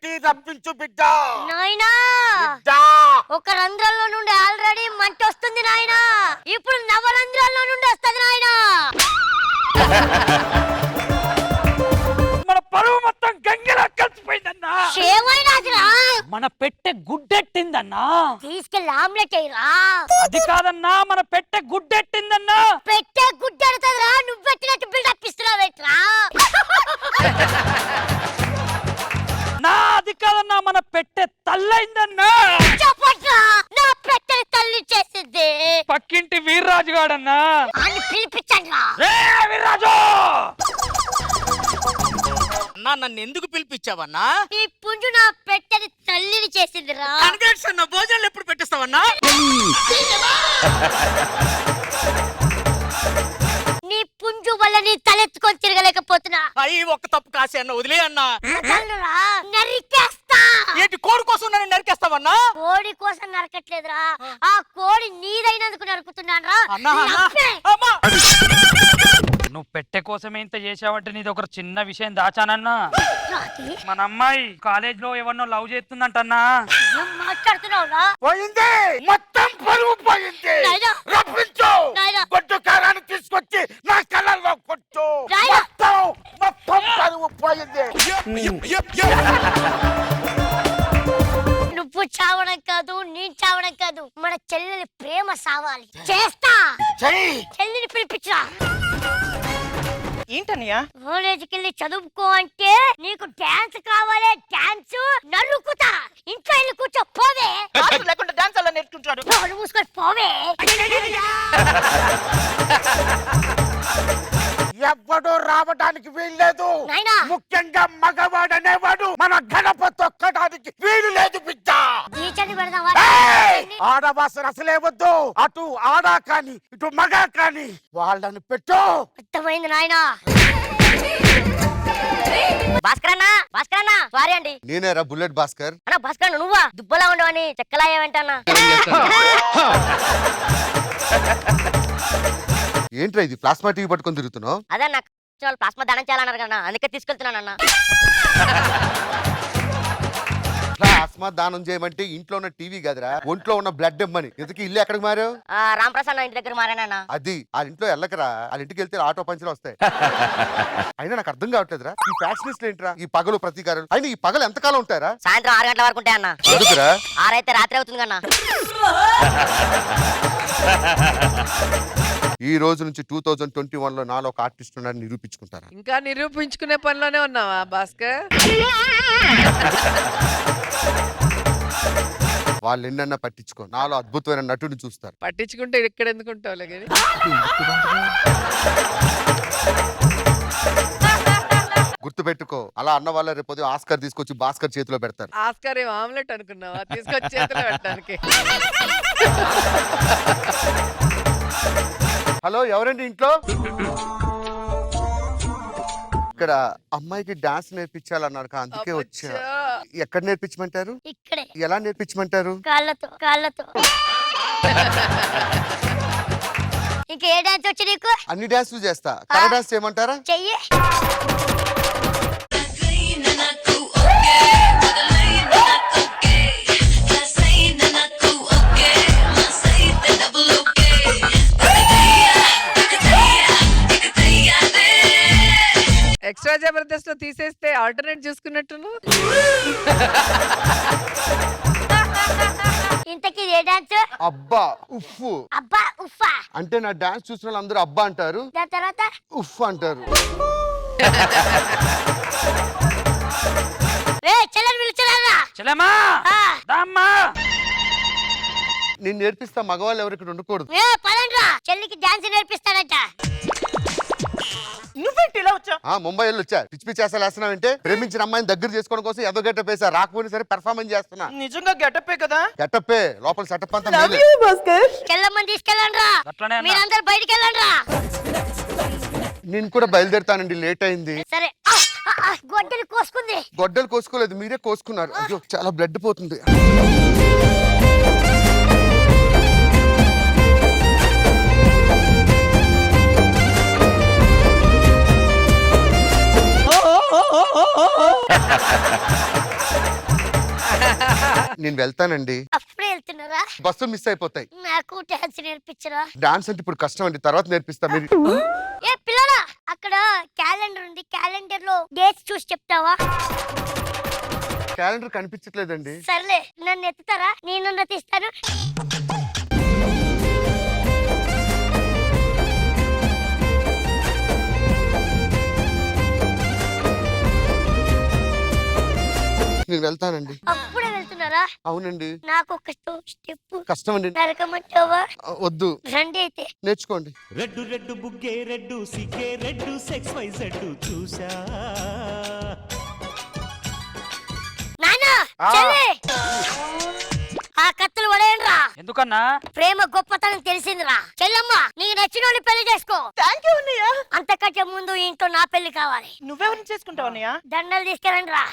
బయటికి రప్పించు బిడ్డ. నాయనా ఒక రంధ్రంలో నుండి ఆల్రెడీ మంట వస్తుంది నాయనా, ఇప్పుడు నవరంధ్రాల్లో నుండి వస్తుంది నాయనా. మన పరువు మొత్తం గంగలా కలిసిపోయిందన్నా. ఏమైనాదిరా? మన పెట్టె గుడ్డెట్టిందన్నా. తీసుకెళ్ళి ఆమ్లెట్ అయ్యరా. అది కాదన్నా, మన పెట్టె గుడ్డెట్టిందన్నా. పెట్టే గుడ్డెడుతుందిరా, నువ్వు పెట్టినట్టు బిల్డప్ ఇస్తున్నావేట్రా? నా అది కాదన్నా, మన పెట్టె తల్లైందన్నా. చెప్పట్రా, నా పెట్టెని తల్లి చేసింది పక్కింటి వీర్రాజు గాడన్నా. అని పిలిపించండి. వీర్రాజు అన్నా, నన్ను ఎందుకు పిలిపించావన్నా? ఈ పుంజు నా పెట్టెని తల్లిని చేసిందిరా. కంగ్రాట్స్ అన్న. భోజనాలు ఎప్పుడు పెట్టిస్తావన్నా? నీ పుంజు వల్ల నీ తలెత్తుకొని తిరగలేకపోతున్నా. అయ్యి ఒక్క తప్పు కాసే అన్న, వదిలే అన్నా. వదలనురా, నరికేస్తా. ఏంటి కోడి కోసం నన్ను నరికేస్తావన్నా? కోడి కోసం నరకట్లేదురా, ఆ కోడి నీదైనందుకు నరుకుతున్నానురా. అన్నా, అన్నా, నవ్వే. అమ్మా. నువ్వు పెట్టె కోసమే ఇంత చేసావంటే నీది ఒక చిన్న విషయం దాచానన్నా. రాతి, మన అమ్మాయి కాలేజ్ లో ఎవరినో లవ్ చేస్తుందంటన్నా. ఏం మాట్లాడుతున్నావురా? పోయింది, మొత్తం పరువు పోయింది. నాయనా. రప్పించు. నాయనా. గొడ్డు కారాన్ని తీసుకొచ్చి నా కళ్ళల్లో కొట్టు. నాయనా. మొత్తం పరువు పోయింది. నువ్వు చావడం కాదు, నేను చావడం కాదు, మన చెల్లెలి ప్రేమ సావాలి. చేస్తా. చెయ్యి. చెల్లిని పిలిపించరా. ఏంటన్నయ్యా? కాలేజీకి వెళ్ళి చదువుకో అంటే నీకు డాన్స్ కావాలి. డాన్స్ నరుకుతా. ఇంట్లో వెళ్ళి కూర్చో, పోవే. లేకుండా డాన్స్ అలా నేర్చుకుంటాడు. నోరు మూసుకొని పోవే. ఎవ్వడు రావడానికి వీల్లేదు. నాయనా. ముఖ్యంగా మగవాడు అనేవాడు మన గడప తొక్కడానికి వీలు లేదు బిడ్డ. టీచర్ని పెడదావా? ఆడవాసన అసలే వద్దు. అటు ఆడ కాని ఇటు మగ కాని వాళ్ళని పెట్టు. అర్థమైంది నాయనా. భాస్కరన్నా, భాస్కరన్నా, సారీ అండి. నేనేరా బుల్లెట్ భాస్కర్. అన్నా భాస్కర్, నువ్వా? దుబ్బలా ఉండవని చెక్కలా ఏమంటన్నా. ఏంట్రా ఇది ప్లాస్మా టీవీ పట్టుకొని తిరుగుతున్నావు? అదే నాకు వాళ్ళు ప్లాస్మా దానం చేయాలన్నారు కదా, అందుకే తీసుకెళ్తున్నానన్నా. ప్లాస్మా దానం చేయమంటే ఇంట్లో ఉన్న టీవీ కదరా, ఒంట్లో ఉన్న బ్లడ్ ఇమ్మని. ఎందుకు ఇల్లు ఎక్కడికి మారావు? రామప్రసాద్ ఇంటి దగ్గర మారానన్నా. అది ఆ ఇంట్లో వెళ్ళకరా, వాళ్ళ ఇంటికి వెళ్తే ఆటో పంచులు వస్తాయి. అయినా నాకు అర్థం కావట్లేదురా, ఈ ఫ్యాషనిస్ట్లు ఏంట్రా, ఈ పగలు ప్రతీకారం. అయినా ఈ పగలు ఎంతకాలం ఉంటారా? సాయంత్రం 6 గంటల వరకు ఉంటాయి అన్న. ఎందుకురా? 6 అయితే రాత్రి అవుతుంది కన్నా. ఈ రోజు నుంచి 2021 లో నాలో ఒక ఆర్టిస్ట్ ఉన్నాడని నిరూపించుకుంటారా? ఇంకా నిరూపించుకునే పనిలోనే ఉన్నావా భాస్కర్? వాళ్ళు ఎన్నన్నా పట్టించుకో, నాలో అద్భుతమైన నటుడిని చూస్తారు. పట్టించుకుంటే ఇక్కడ ఎందుకు ఉంటావులే కానీ. గుర్తుపెట్టుకో, అలా అన్న వాళ్ళ రేపు ఆస్కర్ తీసుకొచ్చి భాస్కర్ చేతిలో పెడతారు. ఆస్కార్ ఏం ఆమ్లెట్ అనుకున్నావా తీసుకొచ్చి చేతిలో పెట్టడానికి? హలో, ఎవరండి ఇంట్లో? ఇక్కడ అమ్మాయికి డాన్స్ నేర్పించాలన్నారు, అందుకే వచ్చా. ఎక్కడ నేర్పించమంటారు? ఇక్కడే. ఎలా నేర్పించమంటారు? కాళ్ళతో, కాళ్ళతో. ఇంకా ఏ డాన్స్ వచ్చి నీకు? అన్ని డాన్సులు చేస్తా. కర్ర డాన్స్ చేయమంటారా? చెయ్యి. ఎక్స్ట్రా జబర్దస్త్ లో తీసేస్తే ఆల్టర్నేట్ చూసుకున్నట్టు. ఇంతకీ ఏ డాన్స్? అబ్బా ఉఫ్. అబ్బా ఉఫ్ఫా అంటే నా డాన్స్ చూసిన వాళ్ళు అందరూ అబ్బా అంటారు, దాని తర్వాత ఉఫ్ అంటారు. చెల్లెని పిలిచారా? చెల్లెమ్మా, దామ్మా. నేను నేర్పిస్తా, మగవాళ్ళు ఎవరు ఇక్కడ ఉండకూడదు. పదండ్రా, చెల్లికి డాన్స్ నేర్పిస్తాడట. నువ్వేంటి ఇలా వచ్చా? ముంబై వెళ్ళి వచ్చా. పిచ్చి పిచ్చి అసలు వేస్తున్నావంటే, ప్రేమించిన అమ్మాయిని దగ్గర చేసుకోవడం కోసం ఏదో గెటప్ వేసా. రాకపోయినా సరే పెర్ఫార్మెన్స్ చేస్తున్నా. నిజంగా గెటప్పే కదా? గెటప్పే, లోపల సెటప్ అంతా Love మీదే. you, భాస్కర్. చెల్లమ్మని తీసుకెళ్ళండ్రా. అట్లనే అన్నా. మీరందరూ బయటికి వెళ్ళండ్రా. నేను కూడా బయలుదేరుతానండి, లేట్ అయింది. సరే. గొడ్డలు కోసుకుంది. గొడ్డలు కోసుకోలేదు, మీరే కోసుకున్నారు. అయ్యో, చాలా బ్లడ్ పోతుంది. నేను వెళ్తానండి. అప్పుడే వెళ్తున్నారా? బస్సు మిస్ అయిపోతాయి. నాకు డాన్స్ నేర్పించరా? డాన్స్ అంటే ఇప్పుడు కష్టం అండి, తర్వాత నేర్పిస్తా. మీరు ఏ పిల్లరా, అక్కడ క్యాలెండర్ ఉంది, క్యాలెండర్ లో డేట్స్ చూసి చెప్తావా? క్యాలెండర్ కనిపించట్లేదండి. సర్లే, నన్ను ఎత్తుతారా? నేను తీస్తాను. నేను వెళ్తానండి. అప్పుడే వెళ్తున్నారా? అవునండి. నాకు ఒక స్టెప్ కష్టం అండి. నరకమంటావా? వద్దు, రండి అయితే. నేర్చుకోండి. రెడ్డు రెడ్డు బుగ్గే రెడ్డు సిగ్గే రెడ్డు సెక్స్ వై జెడ్డు చూసా. నానా, చెల్లి, ఆ కత్తులు పడేయండిరా. ఎందుకన్నా? ప్రేమ గొప్పతనం తెలిసిందిరా. చెల్లమ్మ, నీకు నచ్చినోని పెళ్లి చేసుకో. థ్యాంక్ యూ అన్నయ్య. అంతకంటే ముందు ఈ ఇంట్లో నా పెళ్లి కావాలి. నువ్వెవరిని చేసుకుంటావు అన్నయ్య? దండలు తీసుకెళ్ళండి రా.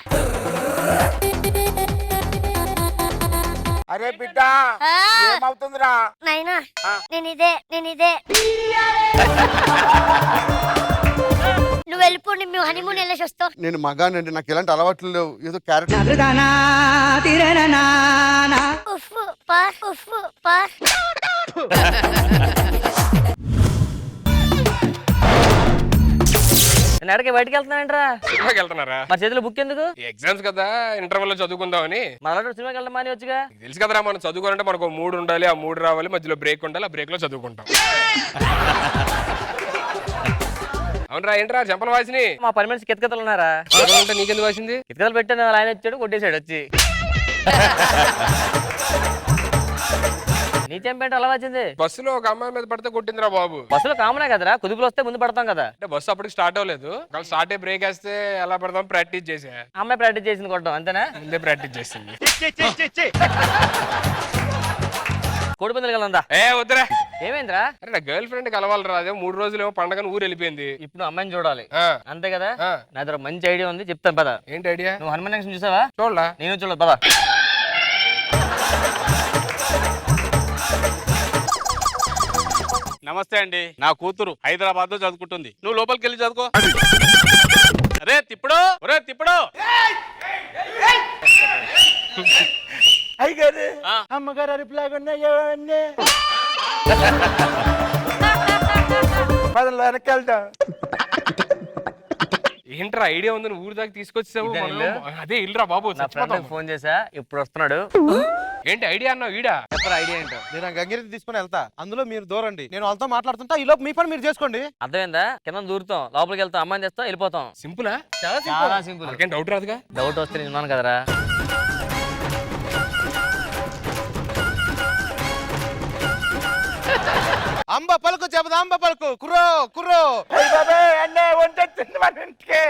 అరే బిడ్డ, ఏమవుతుందిరా? నాయనా, నేను ఇదే. నువ్వు వెళ్ళిపోండి, మేము హనీమూన్ వెళ్ళేసి వస్తాం. నేను మగానండి, నాకు ఎలాంటి అలవాట్లు లేవు. ఏదో క్యారెక్టర్. ఉఫ్ పార్. నేను ఎక్కడికి బయటకు వెళ్తున్నానంటరా? సినిమాకి వెళ్తున్నారా? మా చేతిలో బుక్ ఎందుకు? ఎగ్జామ్స్ కదా, ఇంటర్వెల్ లో చదువుకుందామని. మళ్ళీ సినిమాకి వెళ్ళడం మాని వచ్చుగా. తెలుసు కదరా, మనం చదువుకోవాలంటే మనకు 3 ఉండాలి, ఆ 3 రావాలి, మధ్యలో బ్రేక్ ఉండాలి, ఆ బ్రేక్ లో చదువుకుంటాం. అవునరా, ఏంట్రా చెంపల వాసిని? మా పని మనిషి కితకతలు ఉన్నారా? అంటే నీకెందుకు వాసింది? కితకతలు పెట్టాను, ఆయన వచ్చాడు కొట్టేశాడు వచ్చి. నీ చెంపేంట అలా వచ్చింది? బస్సులో ఒక అమ్మాయి మీద పడితే కొట్టిందిరా బాబు. బస్సులో కామనే కదరా, కుదుపులు వస్తే ముందు పడతాం కదా. అంటే బస్సు అప్పటికి స్టార్ట్ అవ్వలేదు, స్టార్ట్ అయ్యి బ్రేక్ వేస్తే ఎలా పడతాం ప్రాక్టీస్ చేసా. అమ్మాయి ప్రాక్టీస్ చేసింది కొట్టడం అంతేనా? ముందే ప్రాక్టీస్ చేసింది. కోడి పందులు కలందా? ఏ వద్దురా. ఏమైందిరా? అరే నా గర్ల్ ఫ్రెండ్ కలవాలరా, అదే 3 రోజులు ఏమో పండగని ఊరు వెళ్ళిపోయింది. ఇప్పుడు అమ్మాయిని చూడాలి అంతే కదా? ఆ. నా దగ్గర మంచి ఐడియా ఉంది, చెప్తాను పద. ఏంటి ఐడియా? నువ్వు హనుమాన్ జంక్షన్ చూసావా? చూడలా. నేను చూడలేదు, పద. నమస్తే అండి, నా కూతురు హైదరాబాద్ లో చదువుకుంటుంది. నువ్వు లోపలికి వెళ్ళి చదువుకో. అరే తిప్పుడు, ఒరే తిప్పుడు. అయ్యగారు, అమ్మగారు అరుపులాగా ఉన్నాయో అన్నీ. పదంలో వెనక్కి వెళ్తాం. ఏంట్రా ఐడియా ఉందని ఊరు దాకా తీసుకొచ్చావు? ఇదే ఇల్లు? అదే ఇల్లురా బాబు. నా ఫ్రెండ్ ఫోన్ చేసా, ఇప్పుడు వస్తున్నాడు. ఏంటి ఐడియా అన్నావు? వీడా చెప్పరా ఐడియా ఏంటో? నేను గంగిరెద్దు తీసుకుని వెళ్తా, అందులో మీరు దూరండి, నేను వాళ్ళతో మాట్లాడుతుంటా, ఈ లోపు మీ పని మీరు చేసుకోండి. అర్థమైందా? కింద దూరుతాం, లోపలికి వెళ్తాం, అమ్మాయిని తెస్తాం, వెళ్ళిపోతాం. సింపులా? చాలా సింపుల్. నాకేం డౌట్ రాదుగా? డౌట్ వస్తే నేను ఉన్నాను కదరా. అంబ పలుకు చెప్పదు, అంబ పలుకు, కుర్రో కుర్రో. అన్నే వంటొచ్చింది మన ఇంటికి.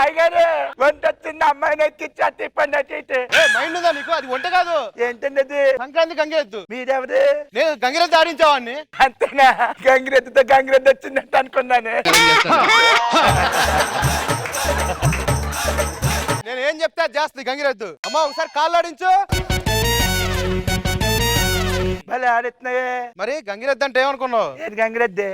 అయ్యగారు, వంటొచ్చింది, అమ్మాయిని ఎక్కిచ్చా తిప్పండి అటు ఇటు. మైండ్ ఉందా నీకు? అది వంట కాదు. ఏంటండి అది? సంక్రాంతి గంగిరెద్దు. మీరెవరు? నేను గంగిరెద్దు ఆడించేవాడిని. అంతేనా? గంగిరెద్దుతో గంగిరెద్దు వచ్చిందంట అనుకున్నాను. నేను ఏం చెప్తే అది చేస్తుంది గంగిరెద్దు. అమ్మ ఒకసారి కాళ్ళు ఆడించు. భలే ఆడుతున్నాయే. మరి గంగిరెద్దు అంటే ఏమనుకున్నావు? ఏది గంగిరెద్దే?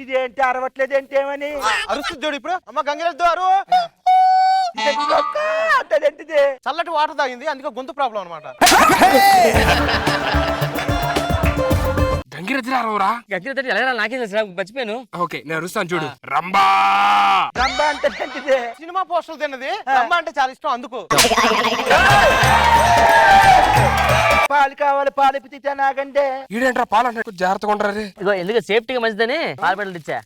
ఇదేంటి అరవట్లేదు ఏంటేమని? అరుస్తుంది చూడు ఇప్పుడు. అమ్మ గంగిరెద్దు అరు. అంటదేంటిది? చల్లటి వాటర్ తాగింది, అందుకే గొంతు ప్రాబ్లం అనమాట. గంగిరెద్దురా అరవరా? గంగిరెద్దు ఎలా నాకేం తెలుసు, మర్చిపోయాను. ఓకే నేను అరుస్తాను చూడు. రంబా రంబ అంటదేంటిది? సినిమా పోస్టర్లు తిన్నది. అమ్మ అంటే చాలా ఇష్టం అందుకు. పాలు కావాలి, పాలు పితితే నాకంటే. ఈడేంట్రా పాలు అంటే జాగ్రత్తగా ఉండరా. ఇగో ఎందుకు సేఫ్టీగా మంచిదని పాలు పెట్టలు ఇచ్చా.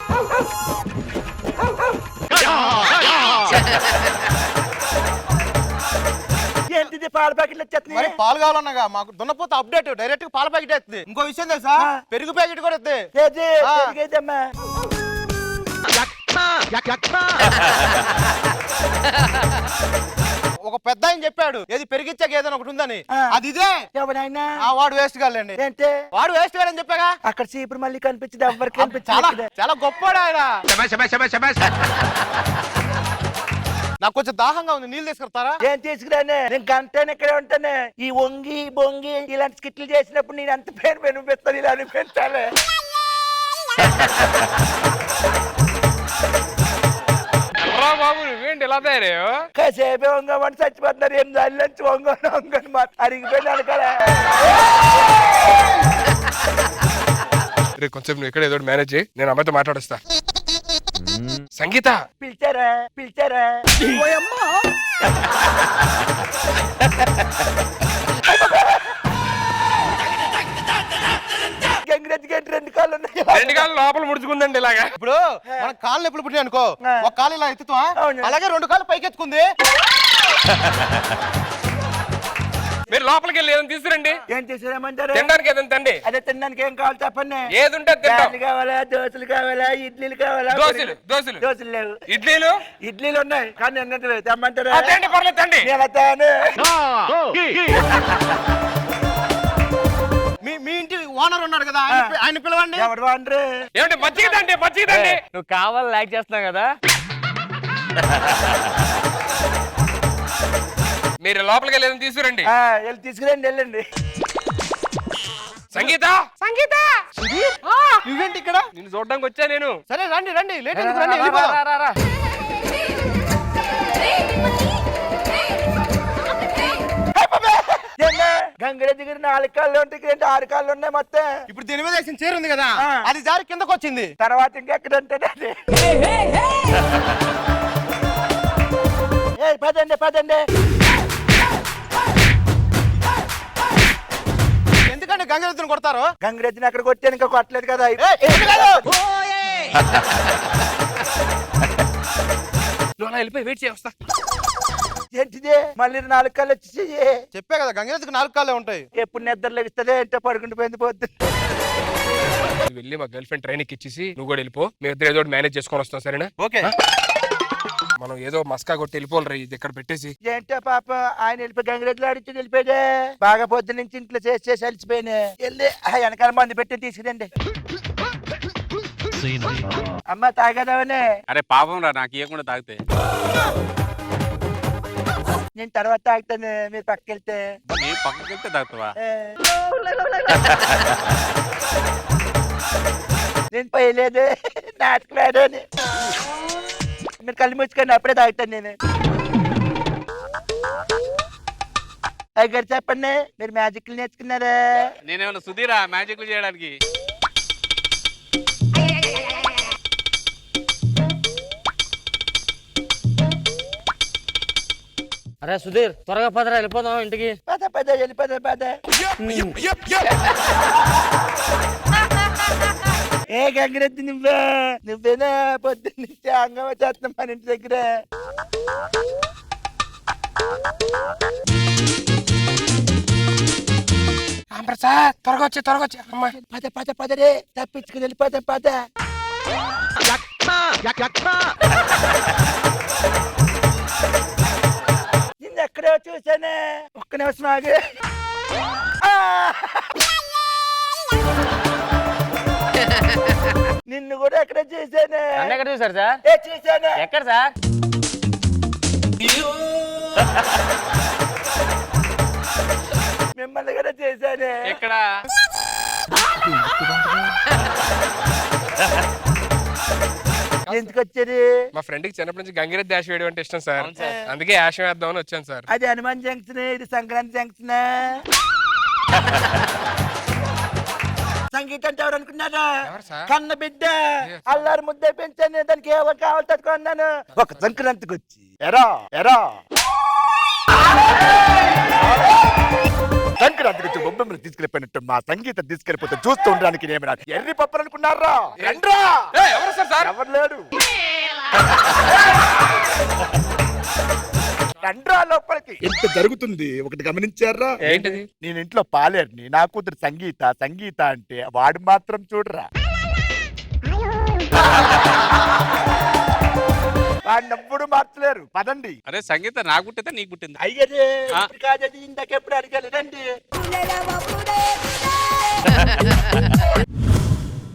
ఏంటిది పాల ప్యాకెట్లు వచ్చేస్తున్నాయి? మరి పాలు కావాలన్నాగా, మాకు దున్నపోతే అప్డేట్ డైరెక్ట్ గా పాల ప్యాకెట్ ఎత్తుంది. ఇంకో విషయం తెలుసా? పెరుగు ప్యాకెట్ కూడా ఎత్తుంది. ఏది? పెరిగేదమ్మా. ఒక పెద్ద ఆయన చెప్పాడు, ఏది పెరిగిచ్చాక ఏదైనా ఒకటి ఉందని. అది ఇదే. ఎవరైనా వాడు వేస్ట్ కాలేండి. ఏంటి? వాడు వేస్ట్ కాదని చెప్పాగా. అక్కడ చీపురు మళ్ళీ కనిపించదు, ఎవరికి చాలా కనిపించదు. చాలా గొప్పవాడు ఆయన. నాకు కొంచెం దాహంగా ఉంది, నీళ్ళు తీసుకొస్తారా? ఏం తీసుకురానే? నేను గంటనే ఇక్కడ ఉంటానే. ఈ వంగి బొంగి ఇలాంటి స్కిట్లు చేసినప్పుడు నేను అంత పేరు పెనిపిస్తాను, ఇలా అనిపించాలి. రా బాబు నువ్వేంటి ఇలా తయారయ్యో? కాసేపే వంగమని చచ్చిపోతున్నారు. ఏం దాని నుంచి వంగని మాట అరిగిపోయినాను కదా. రే కొంచెం నువ్వు ఇక్కడ ఏదో మేనేజ్ చేయి, నేను అమ్మాయితో మాట్లాడొస్తా. సంగీత పిలిచారా గంగిరెద్దు గంటి 2 కాళ్ళు ఉన్నాయి. 2 కాళ్ళు లోపల ముడుచుకుందండి ఇలాగా. ఇప్పుడు మన కాళ్ళు ఎప్పుడు పుట్టినాయి అనుకో, ఒక కాలు ఇలా ఎత్తుతా, అవును. అలాగే 2 కాళ్ళు పైకి ఎత్తుకుంది. మీరు లోపలికి వెళ్ళి ఏదైనా తీసుకురండి. ఏం చేసామంటారు? తినడానికి ఏదైనా తండి. అదే తినడానికి ఏం కావాలి చెప్పండి. ఏది ఉంటే అది తింటాం. దాళ్ళు కావాలా, దోశలు కావాలా, ఇడ్లీలు కావాలా? దోశలు లేవు. ఇడ్లీలు ఉన్నాయి కానీ అన్నట్టు తెమ్మంటారా? అదేంటి పర్లేదు తండి. మీ ఇంటి ఓనర్ ఉన్నాడు కదా, ఆయన పిలవండి. ఎవరు వాండ్రు? ఏమంటే మజ్జిగ తండి. నువ్వు కావాలి లైక్ చేస్తున్నావు కదా. మీరు లోపలికి వెళ్ళి ఏదైనా తీసుకురండి. వెళ్ళి తీసుకురండి, వెళ్ళండి. సంగీత నువ్వేంటి ఇక్కడ? నిన్ను చూడడానికి వచ్చా నేను. సరే రండి లేట్ ఎందుకు, రండి వెళ్ళిపోదాం. రా. గంగిరెద్దు దగ్గర 4 కాళ్ళు ఉంటాయి, 6 కాళ్ళు ఉన్నాయి మొత్తం. ఇప్పుడు దీని మీద వేసిన చీర ఉంది కదా, అది జారి కిందకు వచ్చింది. తర్వాత ఇంకెక్కడ ఉంటుంది? పదండి. ఎందుకంటే గంగిరెద్దును కొడతారు? గంగిరెద్దుని అక్కడ కొట్టాను, ఇంకా కొట్టలేదు కదా. నువ్వు అలా వెళ్ళిపోయి వెయిట్ చేస్తా. ఏంటిది మళ్ళీ 4 కాళ్ళు వచ్చి చెప్పే కదా గంగిరెద్దుకు 4 కాళ్ళే ఉంటాయి. ఎప్పుడు నిద్ర లెగిస్తుంది అంటే పడుకుంటూ పోద్ది. వెళ్ళి మా గర్ల్ ఫ్రెండ్ ట్రైన్ ఇచ్చేసి నువ్వు కూడా వెళ్ళిపో. మీ ఇద్దరు ఏదో మేనేజ్ చేసుకొని వస్తాం, సరేనా? ఓకే. మనం ఏదో మస్కా కొట్టి వెళ్ళిపోవాలి. ఇది ఇక్కడ పెట్టేసి. ఏంటో పాప ఆయన వెళ్ళిపోయి గంగిరెద్దులు ఆడిచ్చి వెళ్ళిపోయాడే. బాగా పొద్దు నుంచి ఇంట్లో చేసి అలిసిపోయినా. వెళ్ళి వెనకాల మందు పెట్టి తీసుకురండి. అమ్మ తాగదావనే. అరే పాపం రా, నాకు ఇవ్వకుండా తాగితే. నేను తర్వాత తాగుతాను, మీరు పక్కకెళ్తే. నీ పక్కకి వెళ్తే తాగుతావా? నేను పోయలేదు, నాటకలాడని. మీరు కళ్ళు ముచ్చుకొని అప్పుడే తాగుతాను నేను. అయ్యగారు చెప్పండి, మీరు మ్యాజిక్లు నేర్చుకున్నారా? నేనేమన్నా సుధీరా మ్యాజిక్లు చేయడానికి? అరే సుధీర్, త్వరగా పదరా, వెళ్ళిపోదాం ఇంటికి. పద వెళ్ళిపోదా. ఏ గంగిరెద్దు నువ్వేనా పొద్దున్న నుంచి అంగమ చేస్తున్నాం మన ఇంటి దగ్గర. ప్రసాద్ త్వరగా వచ్చి అమ్మా. పదరే తప్పించుకుని వెళ్ళిపోతాం. పద. నిన్ను ఎక్కడో చూసానే. ఒక్క నిమిషం ఆగి. నిన్ను కూడా ఎక్కడ చూసానే. నన్ను ఎక్కడ చూసారు సార్? చూసానే. ఎక్కడ సార్? మిమ్మల్ని కూడా చేశానే. ఎక్కడ? ఎందుకు వచ్చారు? మా ఫ్రెండ్ కి చిన్నప్పటి నుంచి గంగిరెద్దు యాష్ వేయడం అంటే ఇష్టం సార్. అందుకే యాష్ వేద్దామని వచ్చాను సార్. అది హనుమాన్ జంక్షన్, ఇది సంక్రాంతి జంక్షన్. సంగీతం అంటే ఎవరు అనుకున్నారా? కన్న బిడ్డ అల్లారు ముద్దే పెంచాను, దానికి ఏవో కావాలి తట్టుకున్నాను. ఒక సంక్రాంతికి వచ్చి ఎరా సంక్రాంతికి వచ్చి బొమ్మలు తీసుకెళ్ళిపోయినట్టు మా సంగీతం తీసుకెళ్ళిపోతే చూస్తూ ఉండడానికి ఏమైనా ఎర్రి పప్పలు అనుకున్నారా? ఎవరు సార్? ఎవరు లేరు. రండ్రా లోపలికి. ఎంత జరుగుతుంది ఒకటి గమనించారా? ఏంటిది? నేను ఇంట్లో పాలేరుని, నా కూతురు సంగీత అంటే వాడు మాత్రం చూడరా. వాడినప్పుడు మార్చలేరు. పదండి. అరే సంగీత నాకు పుట్టిందా నీకు పుట్టిందా? అయ్యదే కాదది ఇందాకెప్పుడు అడిగాలి. రండి.